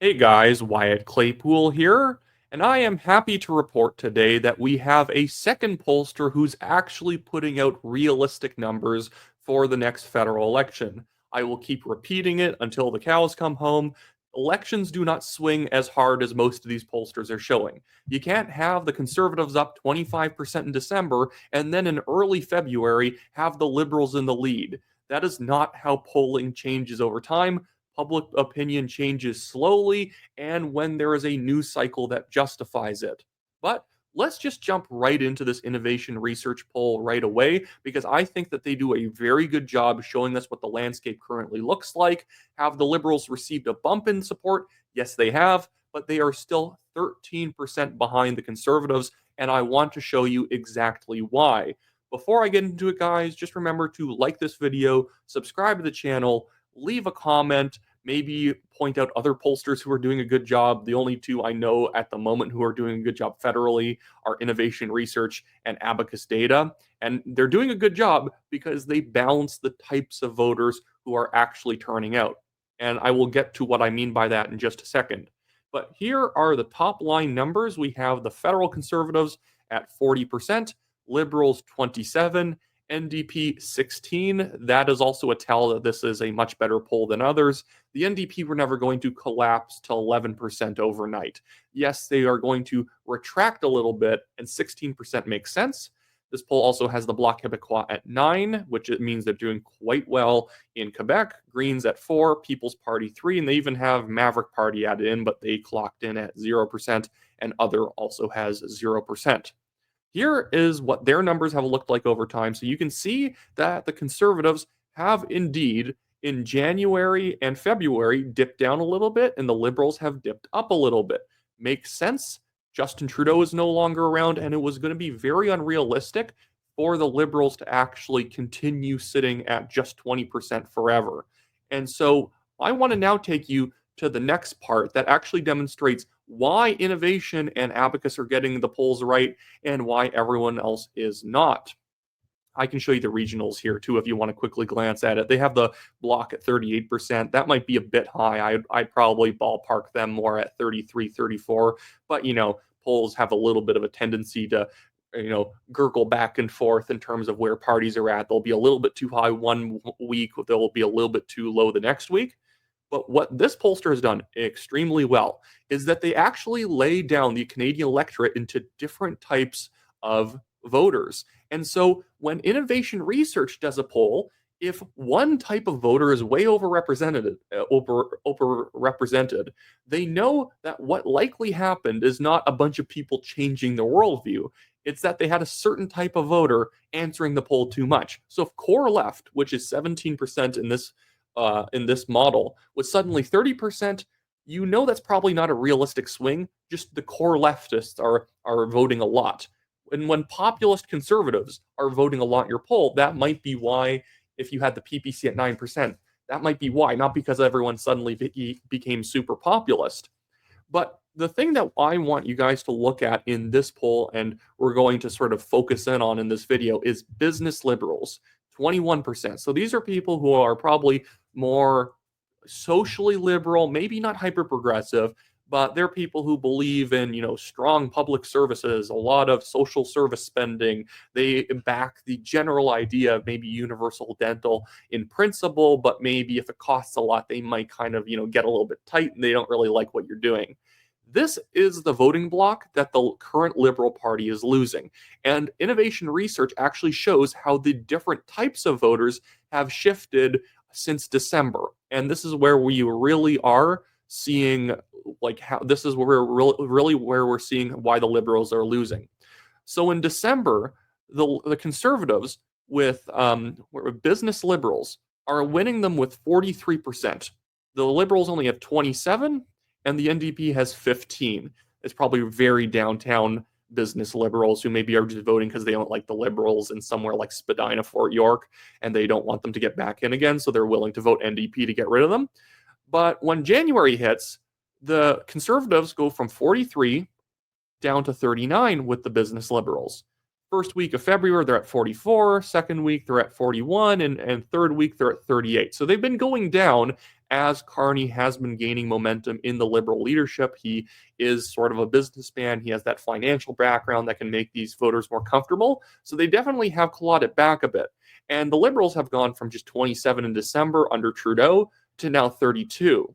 Hey guys, Wyatt Claypool here, and I am happy to report today that we have a second pollster who's actually putting out realistic numbers for the next federal election. I will keep repeating it until the cows come home. Elections do not swing as hard as most of these pollsters are showing. You can't have the conservatives up 25% in December and then in early February have the liberals in the lead. That is not how polling changes over time. Public opinion changes slowly and when there is a news cycle that justifies it. But let's just jump right into this innovation research poll right away because I think that they do a very good job showing us what the landscape currently looks like. Have the liberals received a bump in support? Yes, they have, but they are still 13% behind the conservatives, and I want to show you exactly why. Before I get into it, guys, just remember to like this video, subscribe to the channel, leave a comment, maybe point out other pollsters who are doing a good job. The only two I know at the moment who are doing a good job federally are Innovation Research and Abacus Data. And they're doing a good job because they balance the types of voters who are actually turning out. And I will get to what I mean by that in just a second. But here are the top line numbers. We have the federal conservatives at 40%, liberals 27, NDP 16. That is also a tell that this is a much better poll than others. The NDP were never going to collapse to 11% overnight. Yes, they are going to retract a little bit, and 16% makes sense. This poll also has the Bloc Québécois at 9, which it means they're doing quite well in Quebec. Greens at 4, People's Party 3, and they even have Maverick Party added in, but they clocked in at 0%, and Other also has 0%. Here is what their numbers have looked like over time. So you can see that the conservatives have indeed, in January and February, dipped down a little bit, and the liberals have dipped up a little bit. Makes sense. Justin Trudeau is no longer around, and it was going to be very unrealistic for the liberals to actually continue sitting at just 20% forever. And so I want to now take you to the next part that actually demonstrates why innovation and Abacus are getting the polls right and why everyone else is not. I can show you the regionals here too if you want to quickly glance at it. They have the block at 38%. That might be a bit high. I'd probably ballpark them more at 33, 34. But, polls have a little bit of a tendency to, gurgle back and forth in terms of where parties are at. They'll be a little bit too high one week, they'll be a little bit too low the next week. But what this pollster has done extremely well is that they actually lay down the Canadian electorate into different types of voters. And so when Innovation Research does a poll, if one type of voter is way overrepresented, they know that what likely happened is not a bunch of people changing their worldview. It's that they had a certain type of voter answering the poll too much. So if core left, which is 17% in this model, was suddenly 30%, that's probably not a realistic swing. Just the core leftists are voting a lot. And when populist conservatives are voting a lot in your poll, that might be why, if you had the PPC at 9%, that might be why, not because everyone suddenly became super populist. But the thing that I want you guys to look at in this poll, and we're going to sort of focus in on in this video, is business liberals, 21%. So these are people who are probably more socially liberal, maybe not hyper progressive, but they're people who believe in, strong public services, a lot of social service spending. They back the general idea of maybe universal dental in principle, but maybe if it costs a lot, they might kind of, get a little bit tight and they don't really like what you're doing. This is the voting bloc that the current Liberal Party is losing. And innovation research actually shows how the different types of voters have shifted since December. And this is where we really are seeing, like, how this is where we're really where we're seeing why the Liberals are losing. So in December, the Conservatives with business liberals are winning them with 43%. The Liberals only have 27, and the NDP has 15. It's probably very downtown business liberals who maybe are just voting because they don't like the Liberals in somewhere like Spadina, Fort York, and they don't want them to get back in again, so they're willing to vote NDP to get rid of them. But when January hits, the Conservatives go from 43 down to 39 with the business liberals. First week of February, they're at 44. Second week, they're at 41. And third week, they're at 38. So they've been going down as Carney has been gaining momentum in the Liberal leadership, he is sort of a businessman. He has that financial background that can make these voters more comfortable. So they definitely have clawed it back a bit. And the Liberals have gone from just 27 in December under Trudeau to now 32.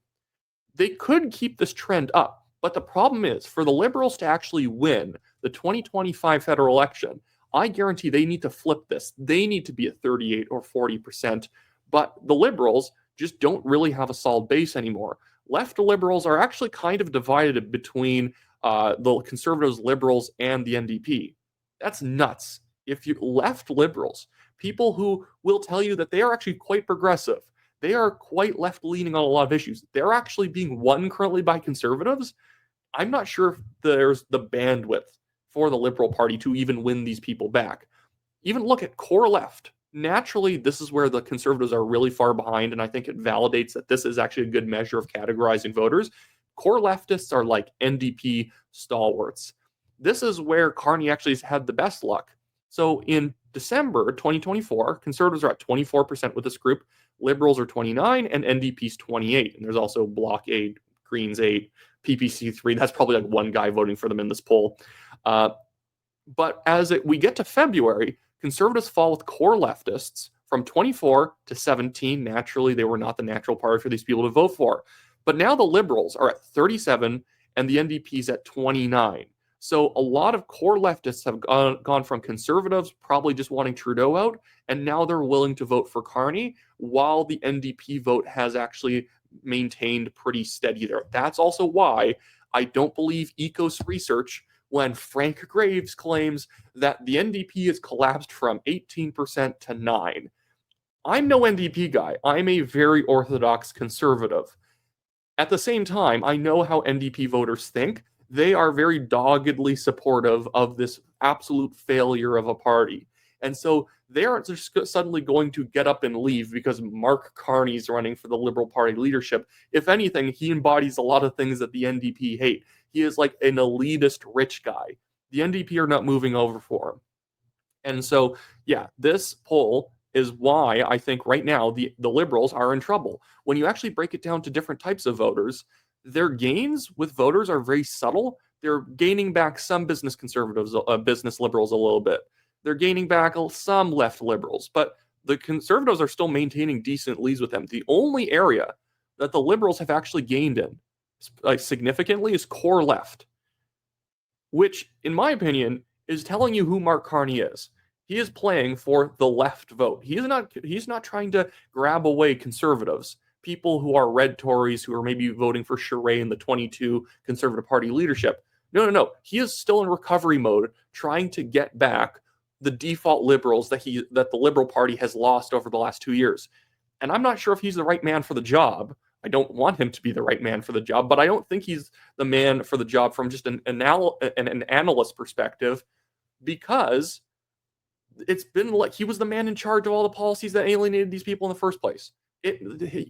They could keep this trend up. But the problem is, for the Liberals to actually win the 2025 federal election, I guarantee they need to flip this. They need to be at 38 or 40%. But the Liberals just don't really have a solid base anymore. Left Liberals are actually kind of divided between the Conservatives, Liberals, and the NDP. That's nuts. If you left Liberals, people who will tell you that they are actually quite progressive, they are quite left-leaning on a lot of issues. They're actually being won currently by Conservatives. I'm not sure if there's the bandwidth for the Liberal Party to even win these people back. Even look at core left. Naturally, this is where the Conservatives are really far behind, and I think it validates that this is actually a good measure of categorizing voters. Core leftists are like NDP stalwarts. This is where Carney actually has had the best luck. So in December 2024, Conservatives are at 24% with this group, Liberals are 29, and NDP's 28. And there's also Bloc 8, Greens 8, PPC 3. That's probably like one guy voting for them in this poll. But as we get to February, Conservatives fall with core leftists from 24 to 17. Naturally, they were not the natural party for these people to vote for. But now the Liberals are at 37 and the NDP's at 29. So a lot of core leftists have gone from Conservatives probably just wanting Trudeau out, and now they're willing to vote for Carney, while the NDP vote has actually maintained pretty steady there. That's also why I don't believe Ecos research when Frank Graves claims that the NDP has collapsed from 18% to 9%. I'm no NDP guy. I'm a very orthodox conservative. At the same time, I know how NDP voters think. They are very doggedly supportive of this absolute failure of a party. And so they aren't just suddenly going to get up and leave because Mark Carney's running for the Liberal Party leadership. If anything, he embodies a lot of things that the NDP hate. He is like an elitist rich guy. The NDP are not moving over for him. And so, yeah, this poll is why I think right now the Liberals are in trouble. When you actually break it down to different types of voters, their gains with voters are very subtle. They're gaining back some business conservatives, business liberals a little bit. They're gaining back some left liberals, but the conservatives are still maintaining decent leads with them. The only area that the liberals have actually gained in significantly is core left, which, in my opinion, is telling you who Mark Carney is. He is playing for the left vote. He's not trying to grab away conservatives, people who are red Tories who are maybe voting for Charest in the 22 Conservative Party leadership. No. He is still in recovery mode, trying to get back the default liberals that the Liberal Party has lost over the last 2 years. And I'm not sure if he's the right man for the job. I don't want him to be the right man for the job, but I don't think he's the man for the job from just an analyst perspective, because it's been like he was the man in charge of all the policies that alienated these people in the first place.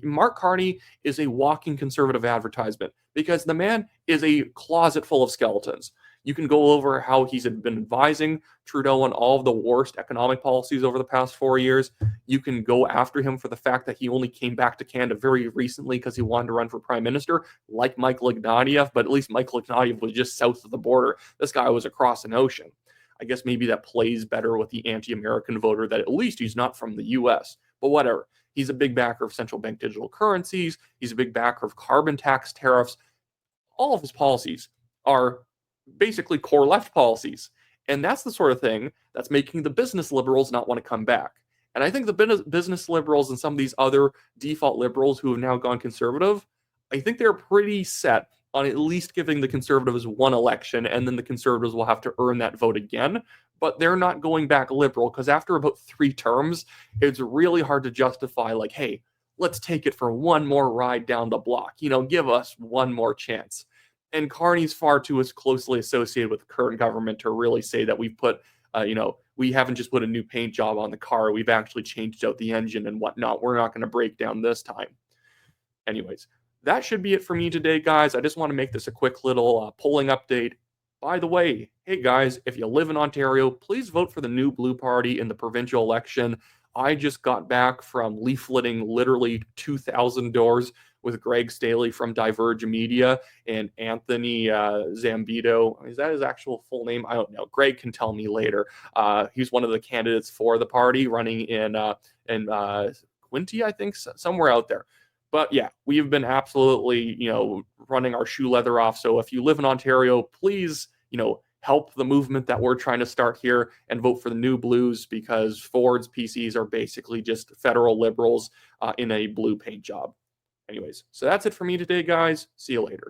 Mark Carney is a walking conservative advertisement because the man is a closet full of skeletons. You can go over how he's been advising Trudeau on all of the worst economic policies over the past 4 years. You can go after him for the fact that he only came back to Canada very recently because he wanted to run for prime minister, like Michael Ignatieff, but at least Michael Ignatieff was just south of the border. This guy was across an ocean. I guess maybe that plays better with the anti-American voter, that at least he's not from the US, but whatever. He's a big backer of central bank digital currencies. He's a big backer of carbon tax tariffs. All of his policies are basically core left policies. And that's the sort of thing that's making the business liberals not want to come back. And I think the business liberals and some of these other default liberals who have now gone conservative, I think they're pretty set on at least giving the conservatives one election, and then the conservatives will have to earn that vote again. But they're not going back liberal, because after about 3 terms, it's really hard to justify, like, hey, let's take it for one more ride down the block. Give us one more chance. And Carney's far too closely associated with the current government to really say that we've put, we haven't just put a new paint job on the car. We've actually changed out the engine and whatnot. We're not going to break down this time. Anyways, that should be it for me today, guys. I just want to make this a quick little polling update. By the way, hey guys, if you live in Ontario, please vote for the New Blue Party in the provincial election. I just got back from leafleting literally 2,000 doors with Greg Staley from Diverge Media and Anthony Zambito. Is that his actual full name? I don't know. Greg can tell me later. He's one of the candidates for the party running in Quinty, I think, somewhere out there. But yeah, we've been absolutely, running our shoe leather off. So if you live in Ontario, please, help the movement that we're trying to start here and vote for the New Blues, because Ford's PCs are basically just federal liberals in a blue paint job. Anyways, so that's it for me today, guys. See you later.